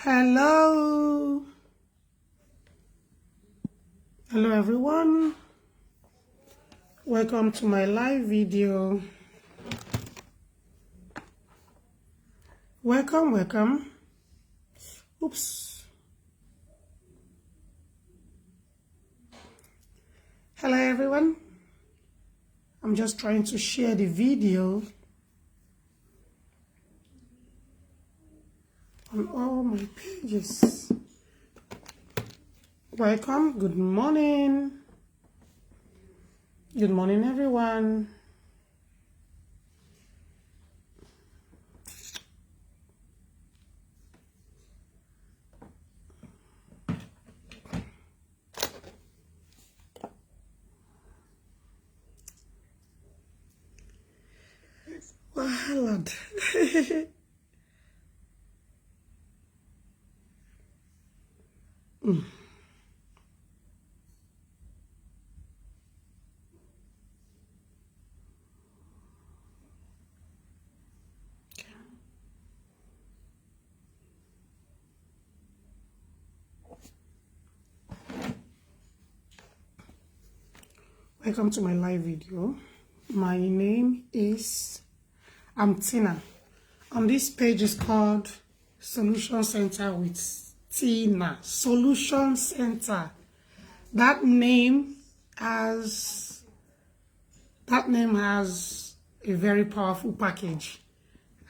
Hello everyone, welcome to my live video. Welcome. Oops. Hello everyone, I'm just trying to share the video on all my pages. Welcome, good morning everyone. Wow, Lord. Welcome to my live video. My name is Tina. On this page is called Solution Center with Tina. Solution Center. That name has a very powerful package,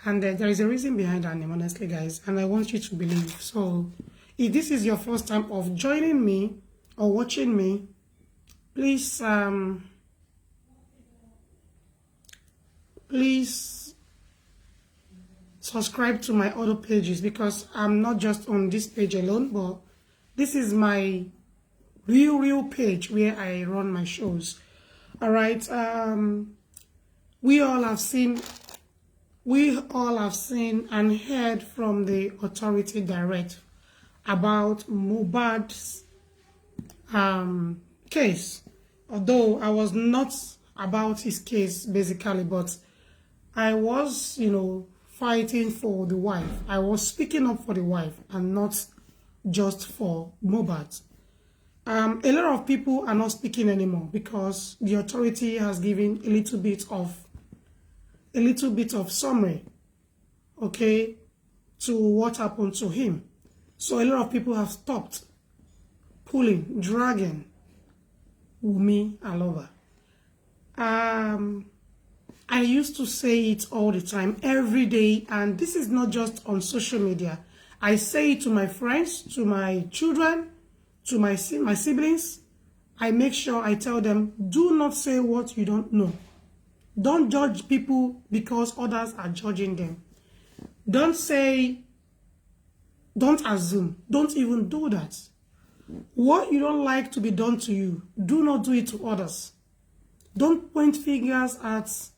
and there is a reason behind that name, honestly, guys. And I want you to believe. So, if this is your first time of joining me or watching me, please subscribe to my other pages, because I'm not just on this page alone, but this is my real page where I run my shows. All right. We all have seen and heard from the authority direct about Mohbad's case. Although I was not about his case basically, but I was, fighting for the wife. I was speaking up for the wife and not just for Mohbad. A lot of people are not speaking anymore because the authority has given a little bit of summary, okay, to what happened to him. So a lot of people have stopped pulling, dragging Wumi Aloba. I used to say it all the time, every day, and this is not just on social media. I say it to my friends, to my children, to my siblings. I make sure I tell them, do not say what you don't know. Don't judge people because others are judging them. Don't assume. Don't even do that. What you don't like to be done to you, do not do it to others. Don't point fingers at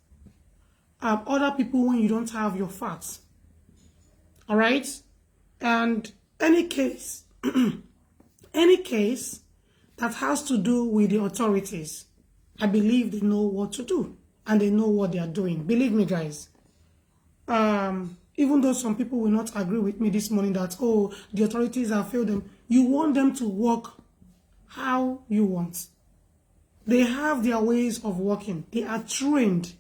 other people when you don't have your facts. All right? And any case that has to do with the authorities, I believe they know what to do and they know what they are doing. Believe me, guys. Even though some people will not agree with me this morning that, oh, the authorities have failed them, you want them to work how you want. They have their ways of working. They are trained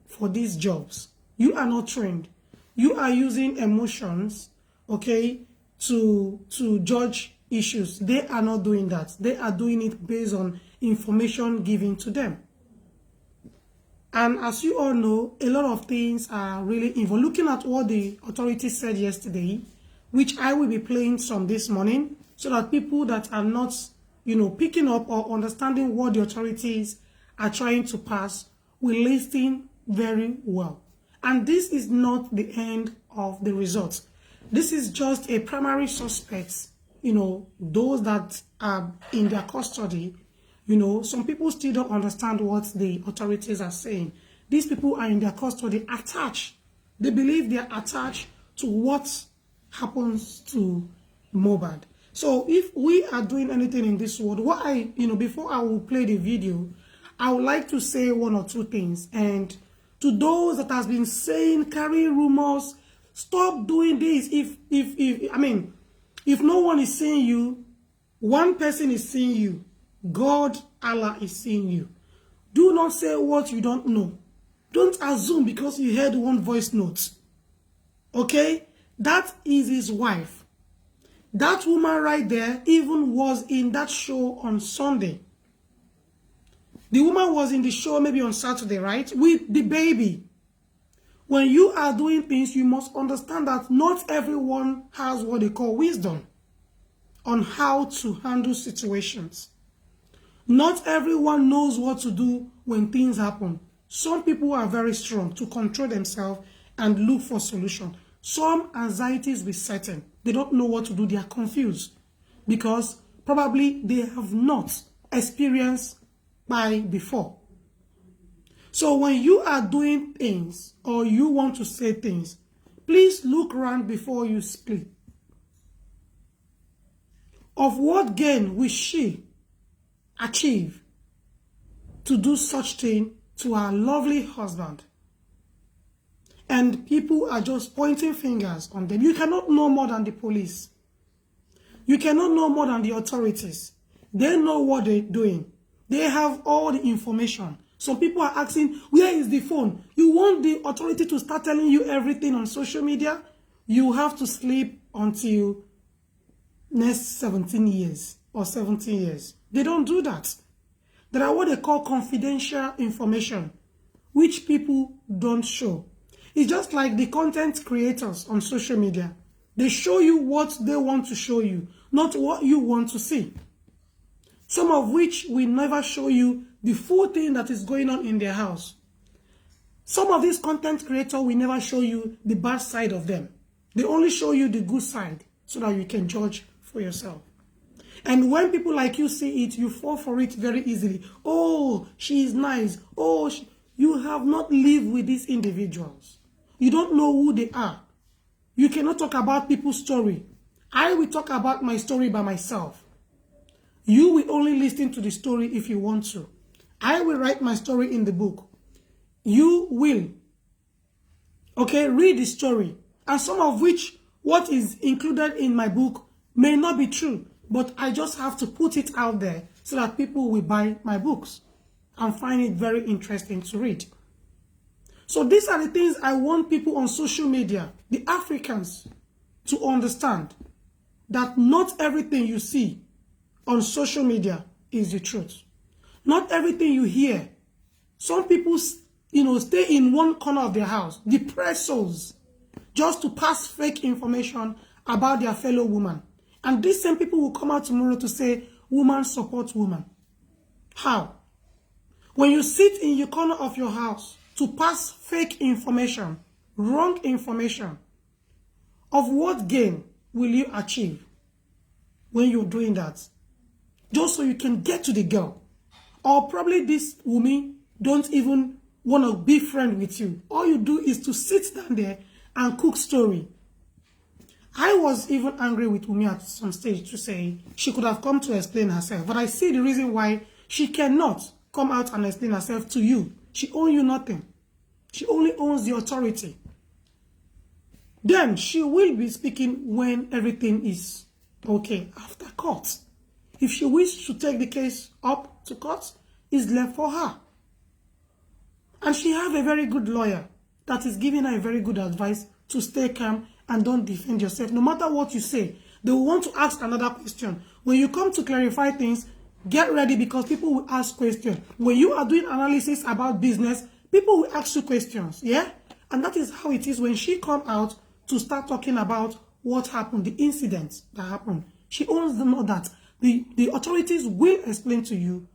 for these jobs. You are not trained. You are using emotions, okay, to judge issues. They are not doing that. They are doing it based on information given to them. And as you all know, a lot of things are really involved. Looking at what the authorities said yesterday, which I will be playing some this morning, so that people that are not, picking up or understanding what the authorities are trying to pass will listen very well. And this is not the end of the results. This is just a primary suspect, those that are in their custody. Some people still don't understand what the authorities are saying. These people are in their custody attached. They believe they are attached to what happens to Mohbad. So if we are doing anything in this world, before I will play the video, I would like to say one or two things. And to those that has been saying, carrying rumors, stop doing this. If no one is seeing you, one person is seeing you. God, Allah is seeing you. Do not say what you don't know. Don't assume because you heard one voice note. Okay? That is his wife. That woman right there even was in that show on Sunday. The woman was in the show maybe on Saturday, right? With the baby. When you are doing things, you must understand that not everyone has what they call wisdom on how to handle situations. Not everyone knows what to do when things happen. Some people are very strong to control themselves and look for solutions. Some anxieties be certain. They don't know what to do. They are confused because probably they have not experienced by before. So when you are doing things or you want to say things, please look around before you speak. Of what gain will she achieve to do such thing to her lovely husband? And people are just pointing fingers on them. You cannot know more than the police. You cannot know more than the authorities. They know what they're doing. They have all the information. Some people are asking, where is the phone? You want the authority to start telling you everything on social media? You have to sleep until next 17 years or 17 years. They don't do that. There are what they call confidential information, which people don't show. It's just like the content creators on social media. They show you what they want to show you, not what you want to see. Some of which will never show you the full thing that is going on in their house. Some of these content creators will never show you the bad side of them. They only show you the good side so that you can judge for yourself. And when people like you see it, you fall for it very easily. Oh, she is nice. Oh, you have not lived with these individuals. You don't know who they are. You cannot talk about people's story. I will talk about my story by myself. You will only listen to the story if you want to. I will write my story in the book. You will, okay, read the story. And some of which, what is included in my book may not be true. But I just have to put it out there so that people will buy my books and find it very interesting to read. So these are the things I want people on social media, the Africans, to understand. That not everything you see on social media is the truth. Not everything you hear. Some people, stay in one corner of their house, depressed souls, just to pass fake information about their fellow woman. And these same people will come out tomorrow to say, woman support woman. How? When you sit in your corner of your house to pass fake information, wrong information, of what gain will you achieve when you're doing that? Just so you can get to the girl. Or probably this woman don't even want to be friend with you. All you do is to sit down there and cook story. I was even angry with Wumi at some stage to say she could have come to explain herself. But I see the reason why she cannot come out and explain herself to you. She owns you nothing. She only owns the authority. Then she will be speaking when everything is okay after court. If she wishes to take the case up to court, it's left for her. And she have a very good lawyer that is giving her a very good advice to stay calm and don't defend yourself. No matter what you say, they will want to ask another question. When you come to clarify things, get ready because people will ask questions. When you are doing analysis about business, people will ask you questions, yeah? And that is how it is when she come out to start talking about what happened, the incidents that happened. She owns the know that the authorities will explain to you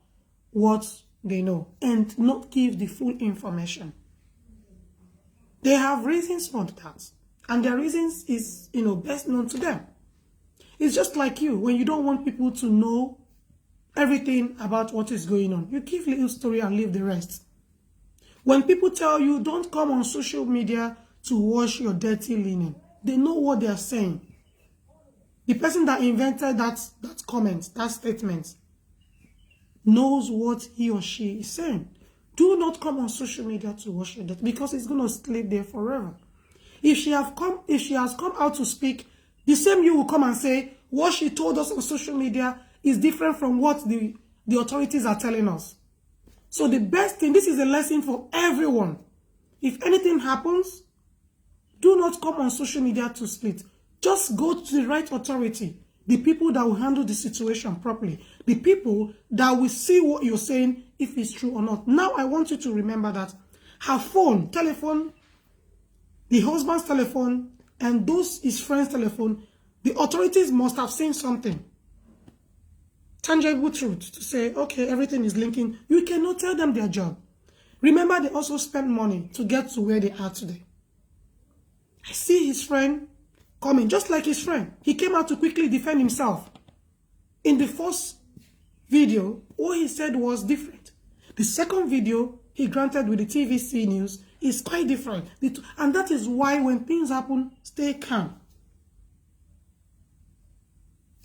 what they know and not give the full information. They have reasons for that. And their reasons is, best known to them. It's just like you, when you don't want people to know everything about what is going on. You give a little story and leave the rest. When people tell you, don't come on social media to wash your dirty linen, they know what they are saying. The person that invented that comment, that statement, knows what he or she is saying. Do not come on social media to wash your dirty because it's going to sleep there forever. If she has come out to speak, the same you will come and say, what she told us on social media is different from what the authorities are telling us. So the best thing, this is a lesson for everyone. If anything happens, do not come on social media to split. Just go to the right authority, the people that will handle the situation properly, the people that will see what you're saying, if it's true or not. Now, I want you to remember that her phone, telephone, the husband's telephone, and those his friend's telephone, the authorities must have seen something. Tangible truth to say, okay, everything is linking. You cannot tell them their job. Remember, they also spent money to get to where they are today. I see his friend coming, just like his friend. He came out to quickly defend himself. In the first video, what he said was different. The second video he granted with the TVC news is quite different. And that is why when things happen, stay calm.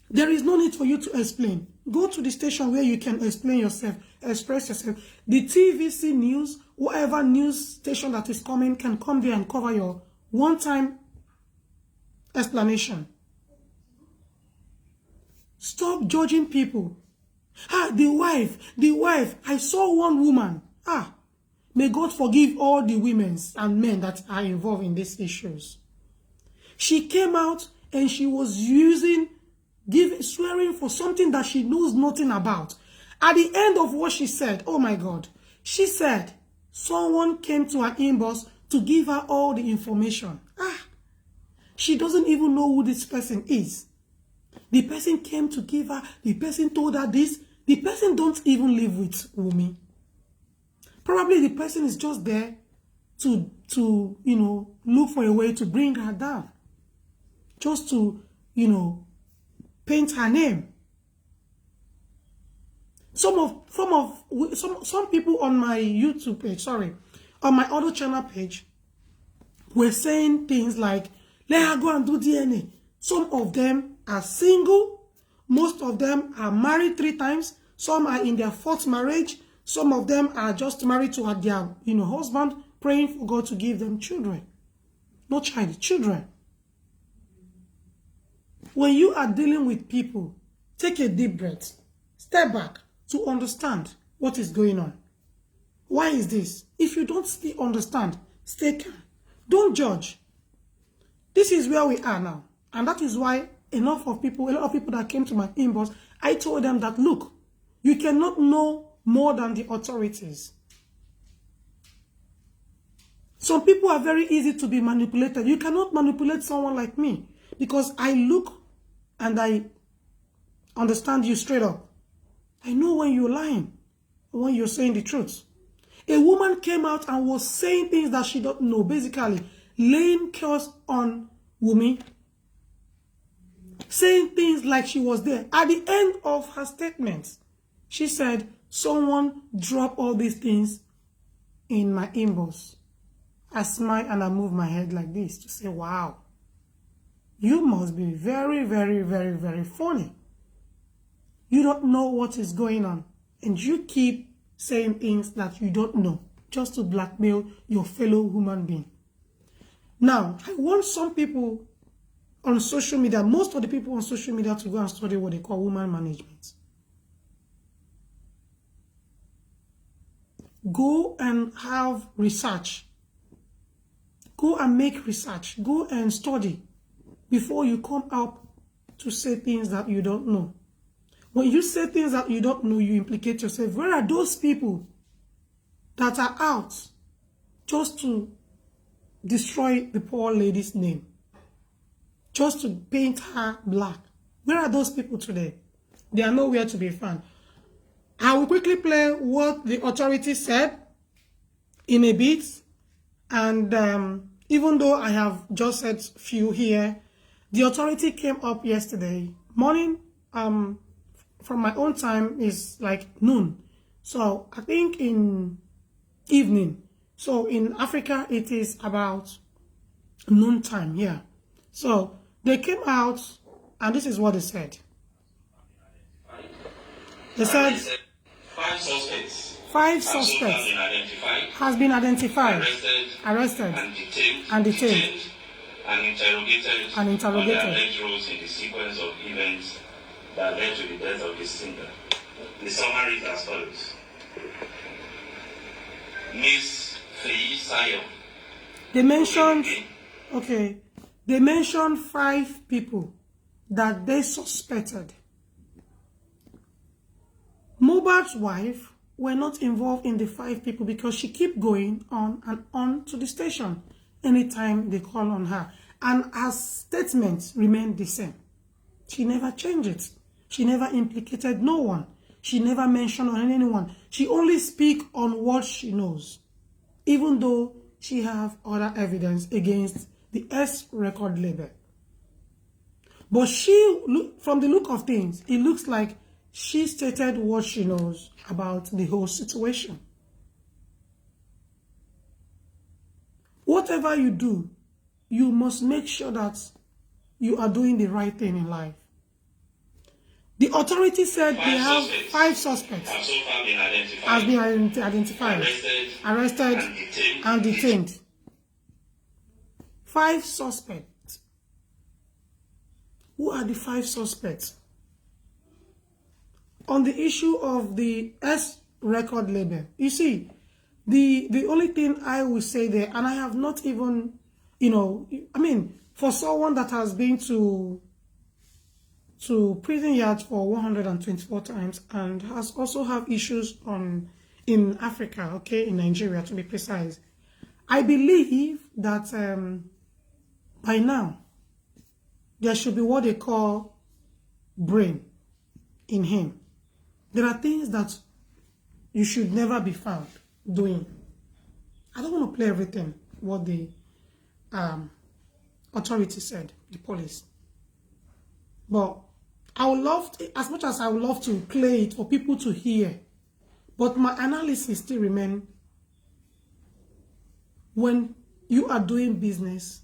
There is no need for you to explain. Go to the station where you can explain yourself, express yourself. The TVC news, whatever news station that is coming, can come there and cover your one-time explanation. Stop judging people. The wife, I saw one woman. May God forgive all the women and men that are involved in these issues. She came out and she was swearing for something that she knows nothing about. At the end of what she said, oh my God, she said someone came to her inbox to give her all the information. She doesn't even know who this person is. The person came to give her, the person told her this. The person don't even live with Wumi. Probably the person is just there to look for a way to bring her down. Just to, paint her name. Some people on my YouTube page, on my other channel page, were saying things like, let her go and do DNA. Some of them are single. Most of them are married 3 times. Some are in their 4th marriage. Some of them are just married to their husband, praying for God to give them children. Not child, children. When you are dealing with people, take a deep breath. Step back to understand what is going on. Why is this? If you don't still understand, stay calm. Don't judge. This is where we are now. And that is why a lot of people that came to my inbox, I told them that, look, you cannot know more than the authorities. Some people are very easy to be manipulated. You cannot manipulate someone like me because I look and I understand you straight up. I know when you're lying, when you're saying the truth. A woman came out and was saying things that she don't know, basically laying curse on Wumi, saying things like she was there. At the end of her statement, she said, someone dropped all these things in my inbox. I smile and I move my head like this to say, wow, you must be very, very, very, very funny. You don't know what is going on. And you keep saying things that you don't know just to blackmail your fellow human being. Now, I want some people on social media, most of the people on social media, to go and study what they call woman management. Go and have research. Go and make research. Go and study before you come up to say things that you don't know. When you say things that you don't know, you implicate yourself. Where are those people that are out just to destroy the poor lady's name? Just to paint her black? Where are those people today? They are nowhere to be found. I will quickly play what the authorities said in a bit. And even though I have just said few here, the authority came up yesterday morning. From my own time is like noon. So I think in evening. So in Africa, it is about noon time here. So they came out and this is what they said. They said 5 suspects has been identified, arrested and detained. and interrogated on their alleged roles in the sequence of events that led to the death of the singer. The summary is as follows. Miss Feyi Sayo. They mentioned 5 people that they suspected. Mohbad's wife were not involved in the 5 people because she kept going on and on to the station anytime they call on her. And her statements remained the same. She never changed it. She never implicated no one. She never mentioned on anyone. She only speak on what she knows, even though she have other evidence against the S record label. But from the look of things, it looks like she stated what she knows about the whole situation. Whatever you do, you must make sure that you are doing the right thing in life. The authorities said they have 5 suspects have been identified, arrested and detained. 5 suspects. Who are the 5 suspects? On the issue of the S record label, you see, the only thing I will say there, and I have not even, for someone that has been to prison yards for 124 times and has also have issues in Africa, okay, in Nigeria to be precise, I believe that by now there should be what they call brain in him. There are things that you should never be found doing. I don't want to play everything what the authority said, the police. But I would love to, as much as I would love to play it for people to hear, but my analysis still remains. When you are doing business,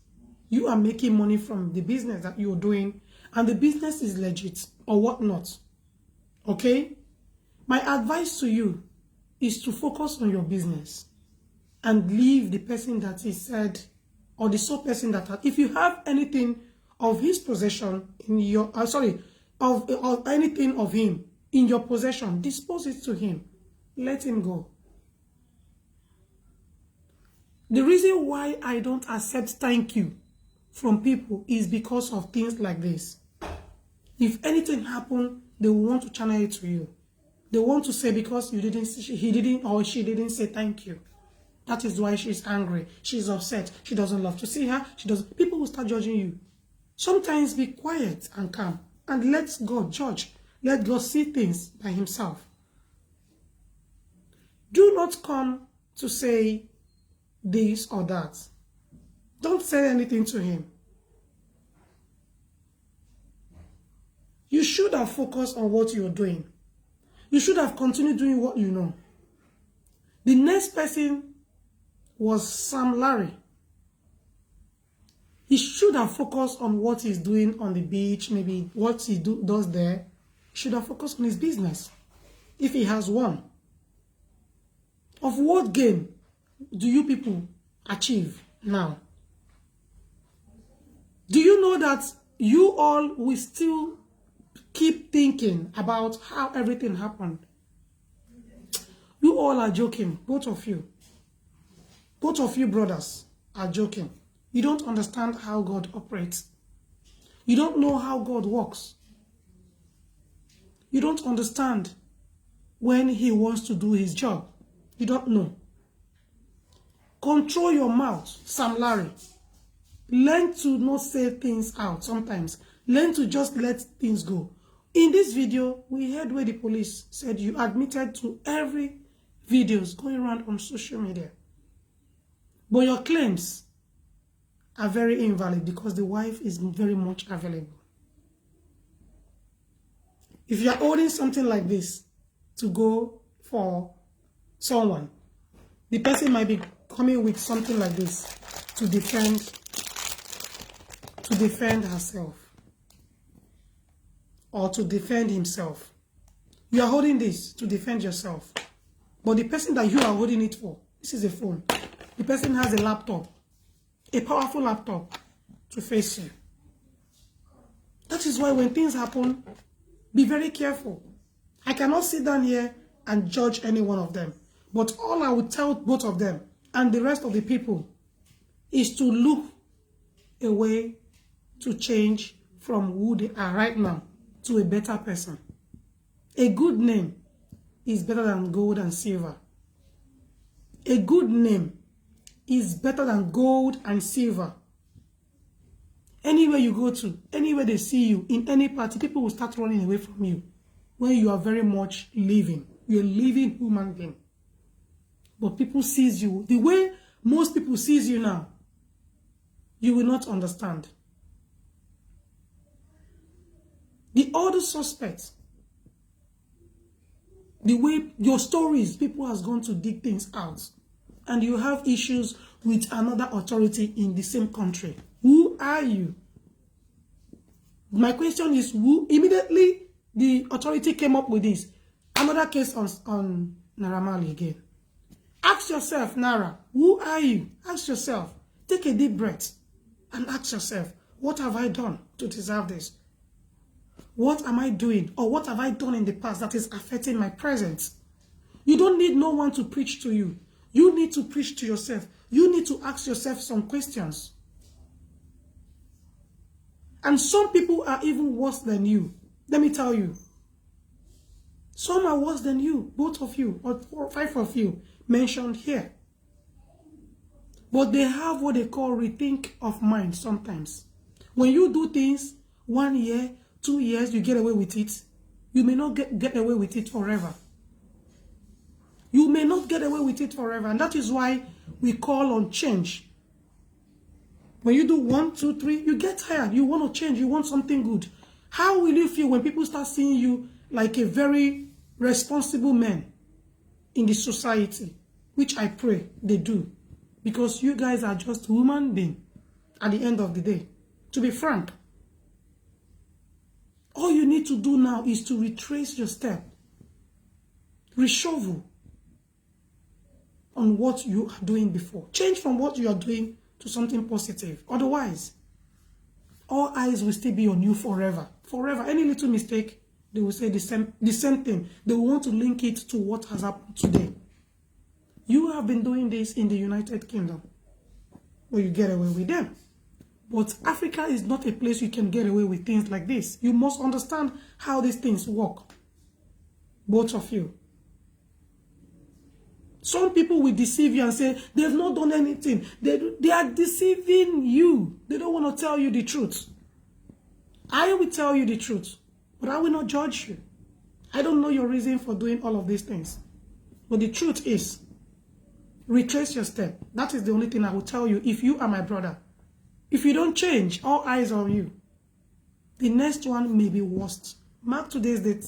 you are making money from the business that you're doing, and the business is legit or whatnot. Okay? My advice to you is to focus on your business and leave the person that is said, or the sole person that, if you have anything of his possession in your, of anything of him in your possession, dispose it to him. Let him go. The reason why I don't accept thank you from people is because of things like this. If anything happened, they will want to channel it to you. They want to say because he didn't or she didn't say thank you. That is why she's angry. She's upset. She doesn't love to see her. People will start judging you. Sometimes be quiet and calm and let God judge. Let God see things by himself. Do not come to say this or that. Don't say anything to him. You should have focused on what you're doing. You should have continued doing what you know. The next person was Sam Larry. He should have focused on what he's doing on the beach, maybe what he does there. He should have focused on his business, if he has one. Of what gain do you people achieve now? Do you know that you all will still keep thinking about how everything happened? You all are joking, both of you. Both of you brothers are joking. You don't understand how God operates. You don't know how God works. You don't understand when he wants to do his job. You don't know. Control your mouth, Sam Larry. Learn to not say things out sometimes. Learn to just let things go. In this video, we heard where the police said you admitted to every videos going around on social media. But your claims are very invalid because the wife is very much available. If you are holding something like this to go for someone, the person might be coming with something like this to defend herself or to defend himself. You are holding this to defend yourself, but the person that you are holding it for, this is a phone. The person has a laptop, a powerful laptop, to face you. That is why when things happen, be very careful. I cannot sit down here and judge any one of them. But all I would tell both of them and the rest of the people is to look a way to change from who they are right now to a better person. A good name is better than gold and silver. A good name is better than gold and silver. Anywhere you go to, anywhere they see you, in any party, people will start running away from you when you are very much living. You're a living human being. But people sees you, the way most people sees you now, you will not understand. The other suspects, the way your stories, people has gone to dig things out, and you have issues with another authority in the same country. Who are you? My question is, who? Immediately the authority came up with this. Another case on Naira Marley again. Ask yourself, Naira, who are you? Ask yourself. Take a deep breath and ask yourself, what have I done to deserve this? What am I doing, or what have I done in the past that is affecting my present? You don't need no one to preach to you. You need to preach to yourself. You need to ask yourself some questions. And some people are even worse than you. Let me tell you. Some are worse than you, both of you, or 4 or 5 of you mentioned here. But they have what they call rethink of mind sometimes. When you do things 1 year, 2 years, you get away with it. You may not get away with it forever. You may not get away with it forever. And that is why we call on change. When you do 1, 2, 3, you get tired. You want to change. You want something good. How will you feel when people start seeing you like a very responsible man in the society? Which I pray they do. Because you guys are just human beings at the end of the day. To be frank. All you need to do now is to retrace your step. Reshovel on what you are doing before. Change from what you are doing to something positive. Otherwise, all eyes will still be on you forever. Forever. Any little mistake, they will say the same thing. They will want to link it to what has happened today. You have been doing this in the United Kingdom, where you get away with them. But Africa is not a place you can get away with things like this. You must understand how these things work. Both of you. Some people will deceive you and say, they've not done anything. They are deceiving you. They don't want to tell you the truth. I will tell you the truth, but I will not judge you. I don't know your reason for doing all of these things. But the truth is, retrace your step. That is the only thing I will tell you if you are my brother. If you don't change, all eyes on you. The next one may be worse. Mark today's date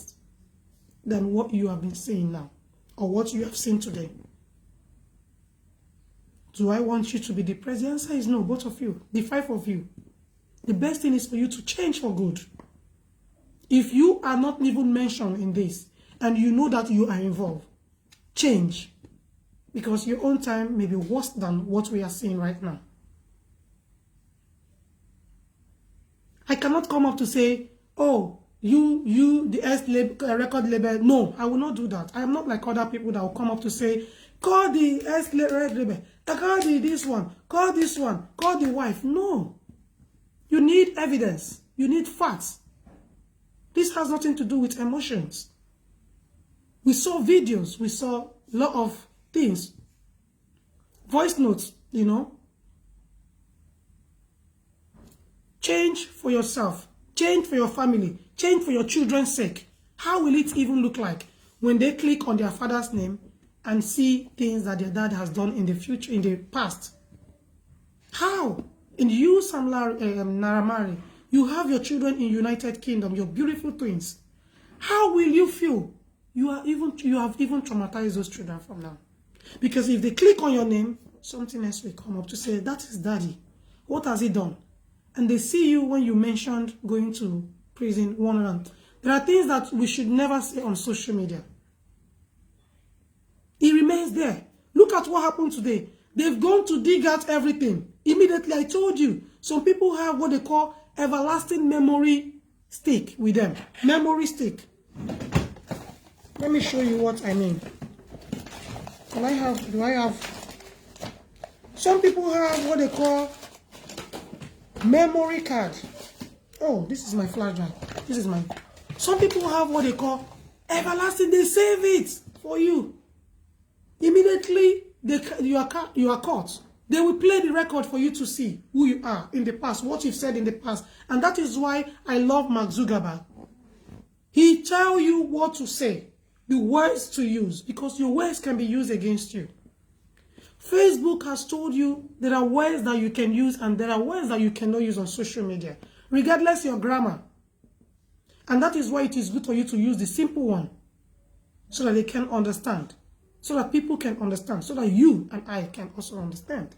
than what you have been seeing now, or what you have seen today. Do I want you to be depressed? The answer is no, both of you, the 5 of you. The best thing is for you to change for good. If you are not even mentioned in this, and you know that you are involved, change. Because your own time may be worse than what we are seeing right now. I cannot come up to say, oh, you, the record label. No, I will not do that. I am not like other people that will come up to say, call the record label, call this one, call this one, call the wife. No. You need evidence. You need facts. This has nothing to do with emotions. We saw videos. We saw a lot of things. Voice notes, you know. Change for yourself. Change for your family. Change for your children's sake. How will it even look like when they click on their father's name and see things that their dad has done in the future, in the past? How? In you, Sam Naira Marley, you have your children in United Kingdom, your beautiful twins. How will you feel? You have even traumatized those children from now. Because if they click on your name, something else will come up to say, that is daddy. What has he done? And they see you when you mentioned going to prison, one on one. There are things that we should never say on social media. It remains there. Look at what happened today. They've gone to dig out everything. Immediately, I told you, Some people have what they call everlasting memory stick with them. Memory stick. Let me show you what I mean. Do I have? Some people have what they call memory card. Oh, this is my flash drive. This is mine. Some people have what they call everlasting. They save it for you. Immediately, you are caught. They will play the record for you to see who you are in the past, what you've said in the past. And that is why I love Mark Zuckerberg. He tells you what to say, the words to use, because your words can be used against you. Facebook has told you there are words that you can use and there are words that you cannot use on social media, regardless your grammar. And that is why it is good for you to use the simple one, so that they can understand, so that people can understand, so that you and I can also understand.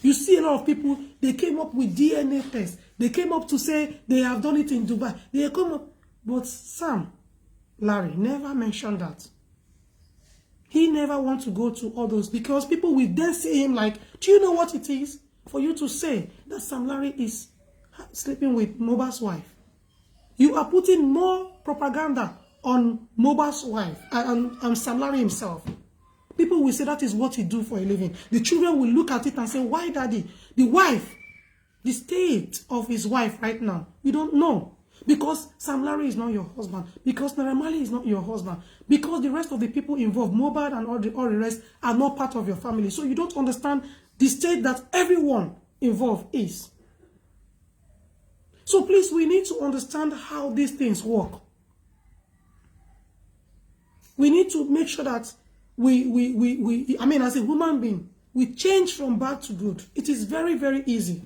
You see a lot of people, they came up with DNA tests. They came up to say they have done it in Dubai. They come up, but Larry never mentioned that. He never wants to go to all those, because people will then say him like, do you know what it is for you to say that Sam Larry is sleeping with Mohbad's wife? You are putting more propaganda on Mohbad's wife and Sam Larry himself. People will say that is what he do for a living. The children will look at it and say, why daddy? The wife, the state of his wife right now, you don't know. Because Sam Larry is not your husband. Because Naira Marley is not your husband. Because the rest of the people involved, Mohbad and all the rest, are not part of your family. So you don't understand the state that everyone involved is. So please, we need to understand how these things work. We need to make sure that as a human being, we change from bad to good. It is very, very easy.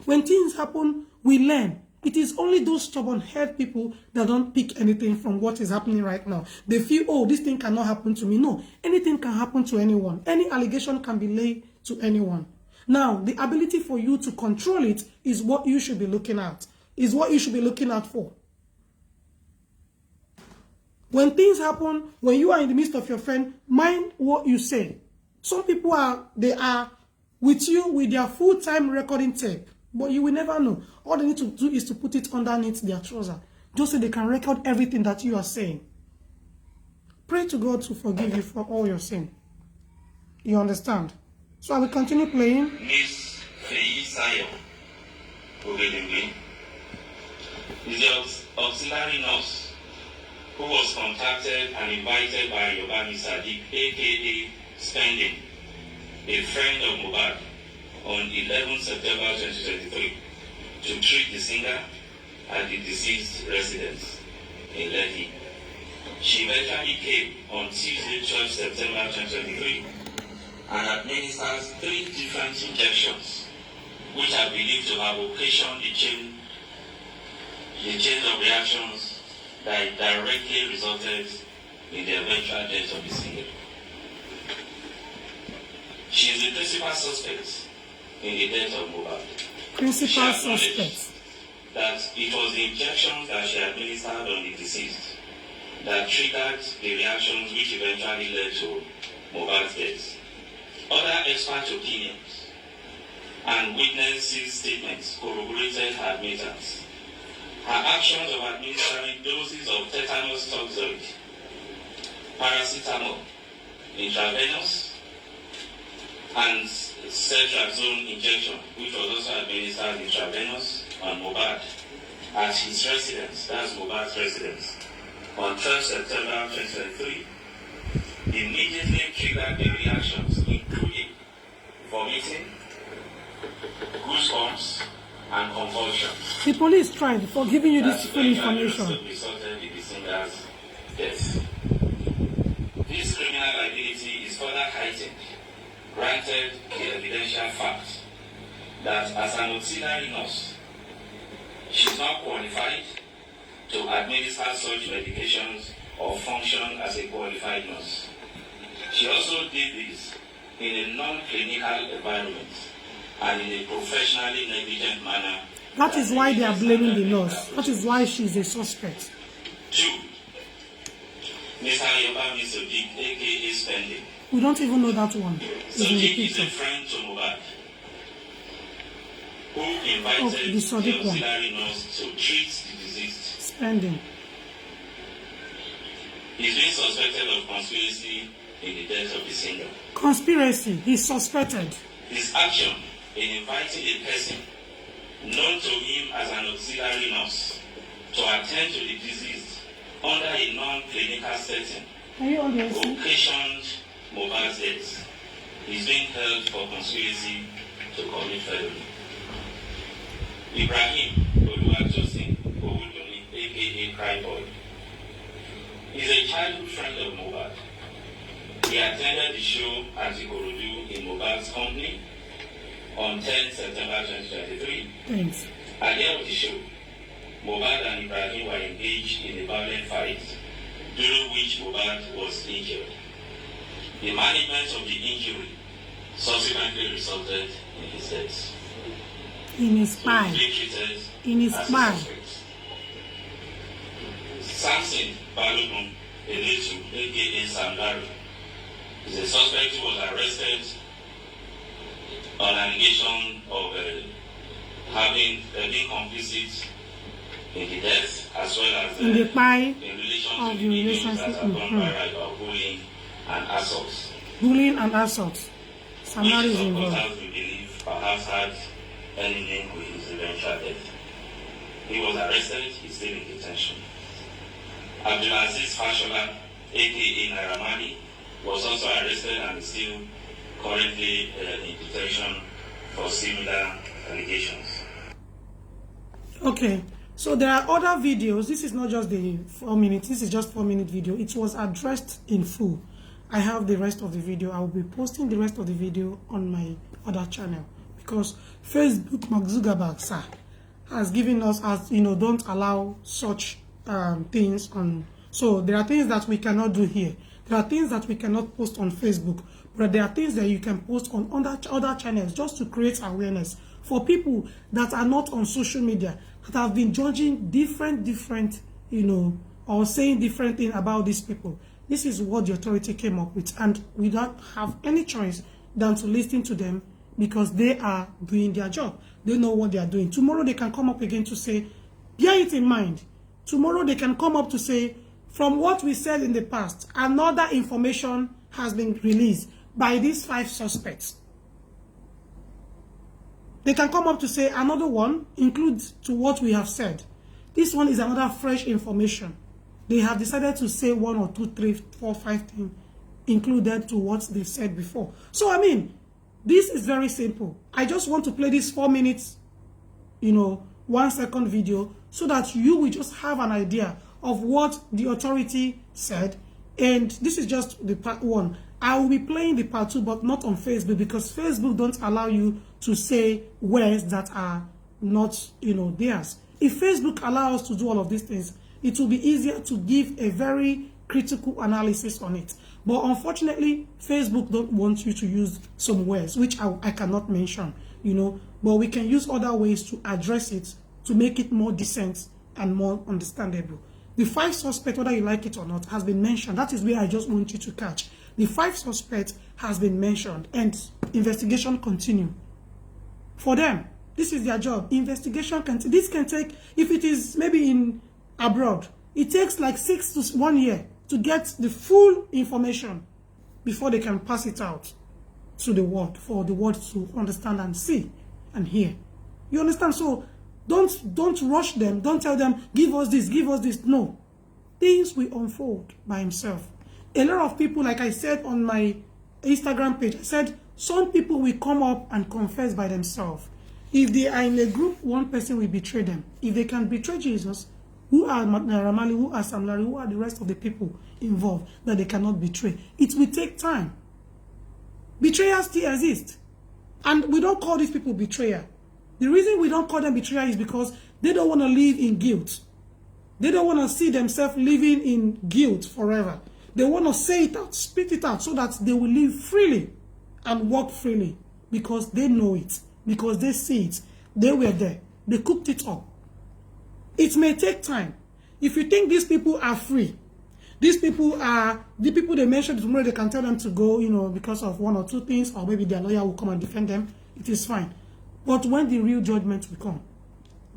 When things happen, we learn. It is only those stubborn-headed people that don't pick anything from what is happening right now. They feel, oh, this thing cannot happen to me. No, anything can happen to anyone. Any allegation can be laid to anyone. Now, the ability for you to control it is what you should be looking at, is what you should be looking out for. When things happen, when you are in the midst of your friend, mind what you say. Some people they are with you with their full-time recording tape, but you will never know. All they need to do is to put it underneath their trouser, just so they can record everything that you are saying. Pray to God to forgive you for all your sin. You understand? So I will continue playing. Miss Sayo Ogedengbe is the auxiliary nurse who was contacted and invited by Yobani Sadiq, aka Spending, a friend of Mohbad, on 11 September 2023 to treat the singer at the deceased residence in Lekki. She eventually came on Tuesday, 12 September 2023 and administers 3 different injections, which are believed to have occasioned the chain of reactions that directly resulted in the eventual death of the singer. She is the principal suspect in the death of Mohbad. Principal suspect. That it was the injections that she administered on the deceased that triggered the reactions which eventually led to Mohbad's death. Other expert opinions and witnesses' statements corroborated her admittance. Her actions of administering doses of Tetanus Toxoid, Paracetamol, intravenous, and Cetrazone injection, which was also administered intravenous on Mohbad at his residence, that's Mohbad's residence, on 12 September 2023, immediately triggered the reactions, including vomiting, goosebumps, and convulsions. The police tried for giving you this full information. Resulted in the singer's death. This criminal liability is further heightened, granted the evidential fact that as an auxiliary nurse, she is not qualified to administer such medications or function as a qualified nurse. She also did this in a non-clinical environment and in a professionally negligent manner. That is why they are blaming the nurse. That is why she is a suspect. 2. Mr. Yobami Sadiq, aka Spending. We don't even know that one. Sadiq is a friend to Mohbad. who invited the the Sadiq one. auxiliary nurse to treat the deceased. Spending. He's being suspected of conspiracy in the death of the singer. Conspiracy. He's suspected. His action in inviting a person known to him as an auxiliary nurse to attend to the deceased under a non-clinical setting Are you on the AC? occasioned Mohbad's death. He's being held for conspiracy to commit felony. Ibrahim Oluwajosin Owodunni, aka Cry Boy, is a childhood friend of Mohbad. He attended the show at Ikorodu in Mohbad's company on 10 September 2023. Thanks. At the end of the show, Mohbad and Ibrahim were engaged in a violent fight, during which Mohbad was injured. The management of the injury subsequently resulted in his death. In his So spine. he's being treated In his as a spine. suspect. Samson Balogun Eletu, aka Sam Larry, is a suspect who was arrested on allegation of having being complicit in the death, as well as In the pie in relation of to the the videos relationship. that have gone viral about bullying and assault. Bullying and assault. Samari is Which involved. supporters we believe perhaps had any link with his eventual death. He was arrested, he's still in detention. Abdulaziz Fashola, aka Nairamani, was also arrested and is still currently in detention for similar allegations. Okay, so there are other videos. This is not just the 4 minutes. This is just 4-minute video. It was addressed in full. I have the rest of the video. I will be posting the rest of the video on my other channel because Facebook, Mark Zuckerberg, sir, has given us, as you know, don't allow such things on. So there are things that we cannot do here. There are things that we cannot post on Facebook, but there are things that you can post on other channels just to create awareness for people that are not on social media, that have been judging different, you know, or saying different things about these people. This is what the authority came up with, and we don't have any choice than to listen to them because they are doing their job. They know what they are doing. Tomorrow they can come up again to say, bear it in mind. Tomorrow they can come up to say, from what we said in the past, another information has been released by these 5 suspects. They can come up to say another one includes to what we have said. This one is another fresh information. They have decided to say 1 or 2, 3, 4, 5 things included to what they said before. So, I mean, this is very simple. I just want to play this 4 minutes, you know, 1 second video so that you will just have an idea of what the authority said. And this is just the part 1. I will be playing the part 2, but not on Facebook because Facebook don't allow you to say words that are not, you know, theirs. If Facebook allows us to do all of these things, it will be easier to give a very critical analysis on it. But unfortunately, Facebook don't want you to use some words, which I cannot mention, you know. But we can use other ways to address it to make it more decent and more understandable. The 5 suspects, whether you like it or not, has been mentioned. That is where I just want you to catch. The 5 suspects has been mentioned and investigation continue. For them, this is their job. Investigation this can take, if it is maybe in abroad, it takes like 6 to 1 year to get the full information before they can pass it out to the world, for the world to understand and see and hear. You understand? So don't rush them. Don't tell them, give us this, give us this. No. Things will unfold by himself. A lot of people, like I said on my Instagram page, I said some people will come up and confess by themselves. If they are in a group, one person will betray them. If they can betray Jesus, who are Naramali, who are Sam Larry, who are the rest of the people involved that they cannot betray? It will take time. Betrayers still exist. And we don't call these people betrayer. The reason we don't call them betrayer is because they don't want to live in guilt. They don't want to see themselves living in guilt forever. They want to say it out, spit it out, so that they will live freely and walk freely because they know it, because they see it. They were there. They cooked it up. It may take time. If you think these people are free, these people are the people they mentioned tomorrow, they can tell them to go, you know, because of 1 or 2 things, or maybe their lawyer will come and defend them. It is fine. But when the real judgment will come,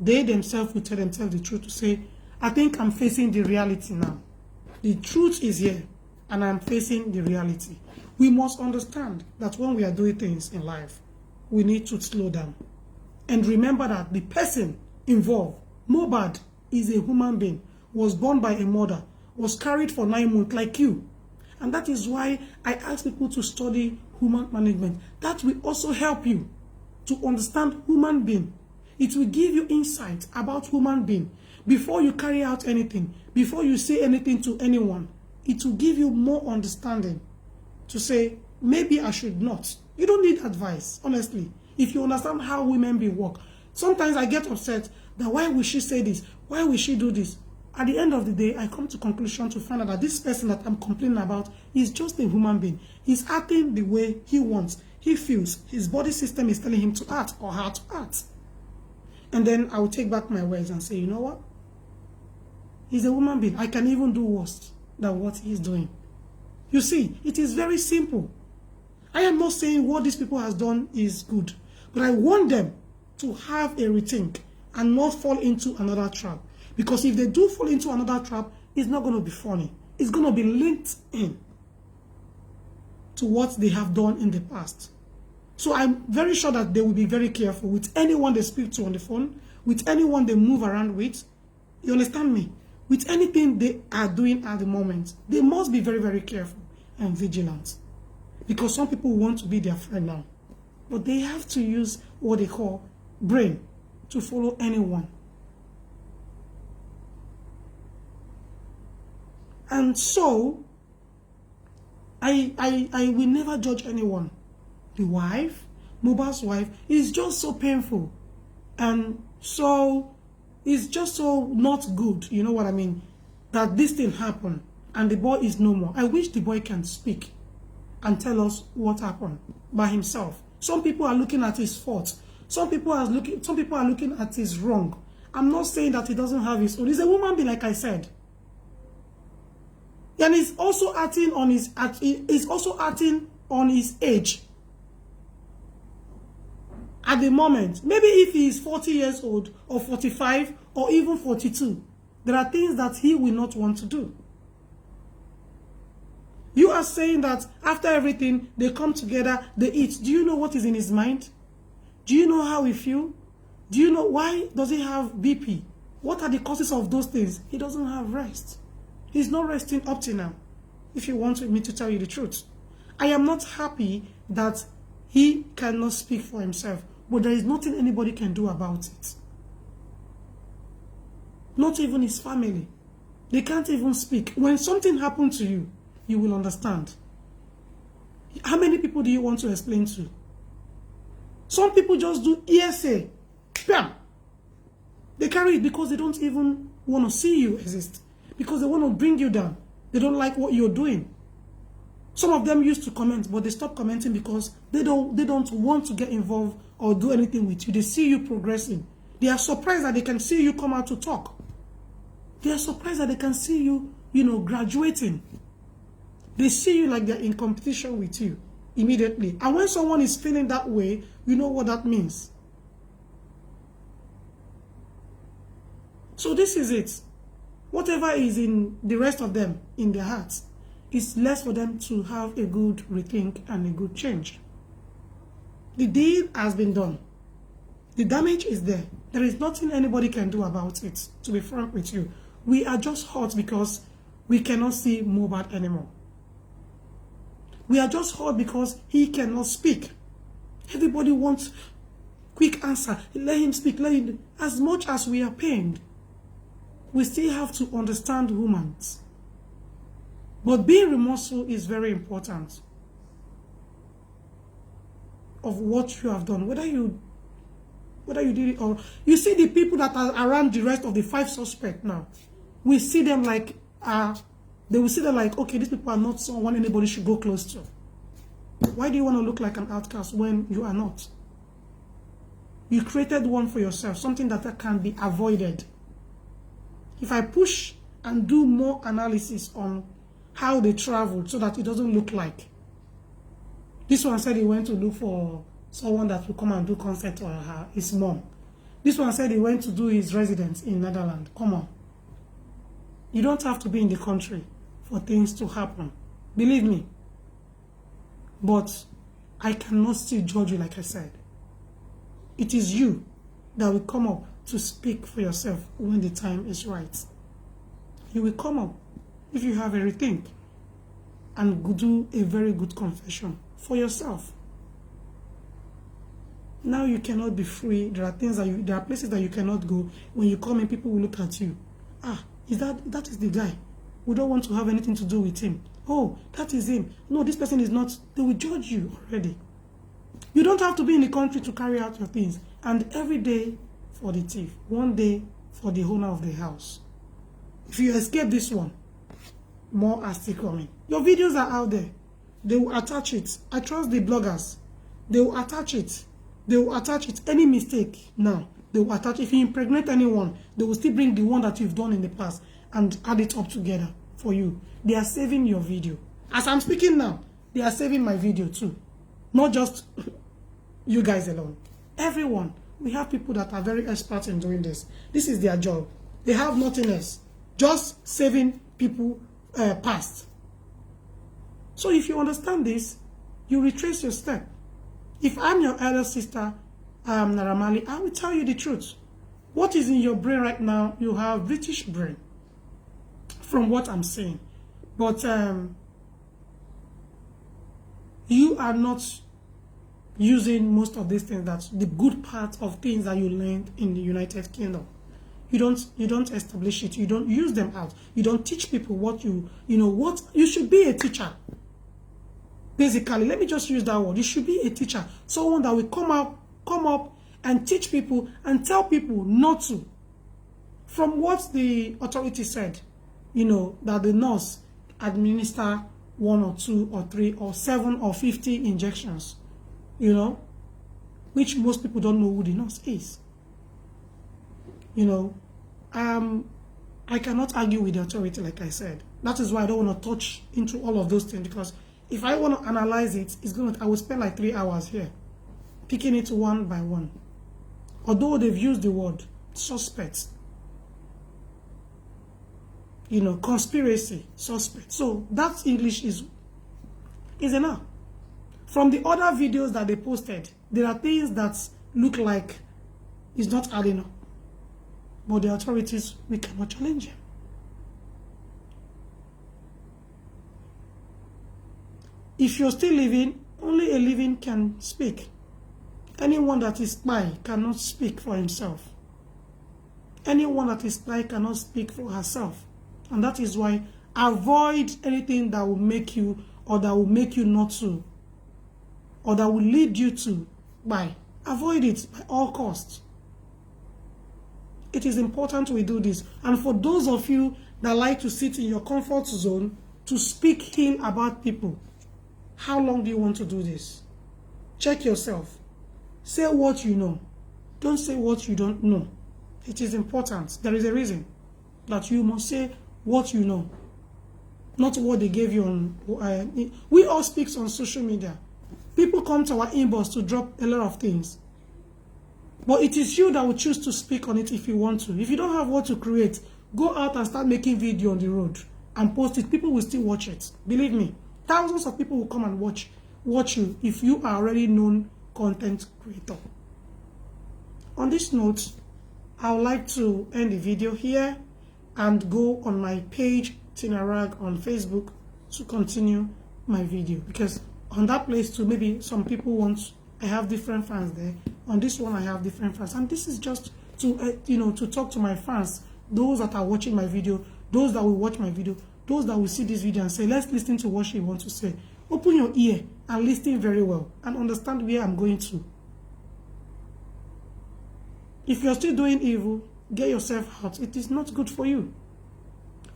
they themselves will tell themselves the truth to say, I think I'm facing the reality now. The truth is here, and I'm facing the reality. We must understand that when we are doing things in life, we need to slow down. And remember that the person involved, Mohbad, is a human being, was born by a mother, was carried for 9 months like you. And that is why I ask people to study human management. That will also help you to understand human being. It will give you insight about human being. Before you carry out anything, before you say anything to anyone, it will give you more understanding to say, maybe I should not. You don't need advice, honestly. If you understand how women be work. Sometimes I get upset that why will she say this? Why will she do this? At the end of the day, I come to conclusion to find out that this person that I'm complaining about is just a human being. He's acting the way he wants. He feels his body system is telling him to act or how to act. And then I will take back my words and say, you know what? He's a human being. I can even do worse than what he's doing. You see, it is very simple. I am not saying what these people has done is good, but I want them to have a rethink and not fall into another trap. Because if they do fall into another trap, it's not going to be funny. It's going to be linked in to what they have done in the past. So I'm very sure that they will be very careful with anyone they speak to on the phone, with anyone they move around with. You understand me? With anything they are doing at the moment, they must be very, very careful and vigilant. Because some people want to be their friend now. But they have to use what they call brain to follow anyone. And so, I will never judge anyone. The wife, Mohbad's wife, is just so painful. And so, it's just so not good, you know what I mean? That this thing happened and the boy is no more. I wish the boy can speak and tell us what happened by himself. Some people are looking at his fault. Some people are looking at his wrong. I'm not saying that he doesn't have his own. He's a woman being, like I said. And he's also acting on his age. At the moment, maybe if he is 40 years old or 45 or even 42, there are things that he will not want to do. You are saying that after everything, they come together, they eat. Do you know what is in his mind? Do you know how he feels? Do you know why does he have BP? What are the causes of those things? He doesn't have rest. He's not resting up to now, if you want me to tell you the truth. I am not happy that he cannot speak for himself, but there is nothing anybody can do about it. Not even his family. They can't even speak. When something happens to you, you will understand. How many people do you want to explain to? Some people just do hearsay. Bam! They carry it because they don't even want to see you exist. Because they want to bring you down. They don't like what you're doing. Some of them used to comment, but they stopped commenting because they don't want to get involved or do anything with you. They see you progressing. They are surprised that they can see you come out to talk. They are surprised that they can see you, graduating. They see you like they're in competition with you immediately. And when someone is feeling that way, you know what that means. So this is it. Whatever is in the rest of them, in their hearts, it's less for them to have a good rethink and a good change. The deed has been done. The damage is there. There is nothing anybody can do about it, to be frank with you. We are just hurt because we cannot see Mohbad anymore. We are just hurt because he cannot speak. Everybody wants quick answer. Let him speak. As much as we are pained, we still have to understand humans. But being remorseful is very important of what you have done. Whether you did it or... You see the people that are around the rest of the 5 suspects now. We see them like... they will see them like, okay, these people are not someone anybody should go close to. Why do you want to look like an outcast when you are not? You created one for yourself, something that can be avoided. If I push and do more analysis on how they traveled so that it doesn't look like. This one said he went to look for someone that will come and do concert for his mom. This one said he went to do his residence in Netherlands. Come on. You don't have to be in the country for things to happen. Believe me. But I cannot still judge you like I said. It is you that will come up to speak for yourself when the time is right. You will come up if you have a rethink and do a very good confession for yourself. Now you cannot be free. There are things that there are places that you cannot go. When you come in, people will look at you. Ah, that is the guy. We don't want to have anything to do with him. Oh, that is him. No, this person is not. They will judge you already. You don't have to be in the country to carry out your things. And every day for the thief, one day for the owner of the house. If you escape this one, more are still coming. Your videos are out there. They will attach it. I trust the bloggers. They will attach it. They will attach it. Any mistake now, they will attach. If you impregnate anyone, they will still bring the one that you've done in the past and add it up together for you. They are saving your video. As I'm speaking now, they are saving my video too. Not just you guys alone. Everyone. We have people that are very expert in doing this. This is their job. They have nothing else. Just saving people past. So if you understand this, you retrace your step. If I'm your elder sister, Naramali, I will tell you the truth. What is in your brain right now, you have British brain. From what I'm saying. But you are not using most of these things, that's the good part of things that you learned in the United Kingdom. You don't establish it. You don't use them out. You don't teach people what what you should be a teacher. Basically, let me just use that word. You should be a teacher. Someone that will come up and teach people and tell people not to. From what the authority said, that the nurse administer 1 or 2 or 3 or 7 or 50 injections, which most people don't know who the nurse is. I cannot argue with the authority, like I said. That is why I don't want to touch into all of those things, because if I want to analyze it, I will spend like 3 hours here, picking it one by one. Although they've used the word suspect, conspiracy, suspect. So that English is enough. From the other videos that they posted, there are things that look like it's not adding up. But the authorities, we cannot challenge them. If you're still living, only a living can speak. Anyone that is spy cannot speak for himself. Anyone that is spy cannot speak for herself. And that is why avoid anything that will make you, or that will make you not to, or that will lead you to spy. Avoid it by all costs. It is important we do this. And for those of you that like to sit in your comfort zone to speak ill about people, how long do you want to do this? Check yourself. Say what you know. Don't say what you don't know. It is important. There is a reason that you must say what you know, not what they gave you on. We all speak on social media. People come to our inbox to drop a lot of things. But it is you that will choose to speak on it if you want to. If you don't have what to create, go out and start making video on the road and post it. People will still watch it. Believe me, thousands of people will come and watch you if you are already known content creator. On this note, I would like to end the video here and go on my page, Tinarag, on Facebook to continue my video. Because on that place too, maybe some people want, I have different fans there. On this one, I have different fans. And this is just to, to talk to my fans, those that are watching my video, those that will watch my video, those that will see this video and say, let's listen to what she wants to say. Open your ear and listen very well and understand where I'm going to. If you're still doing evil, get yourself out. It is not good for you.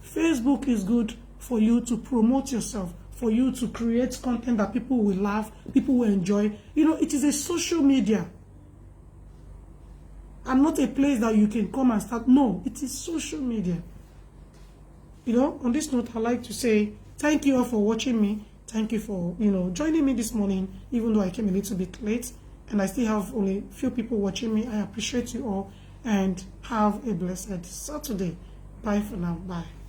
Facebook is good for you to promote yourself, for you to create content that people will laugh, people will enjoy. It is a social media. And not a place that you can come and start. No, it is social media. On this note, I'd like to say thank you all for watching me. Thank you for, joining me this morning, even though I came a little bit late. and I still have only few people watching me. I appreciate you all, and have a blessed Saturday. Bye for now. Bye.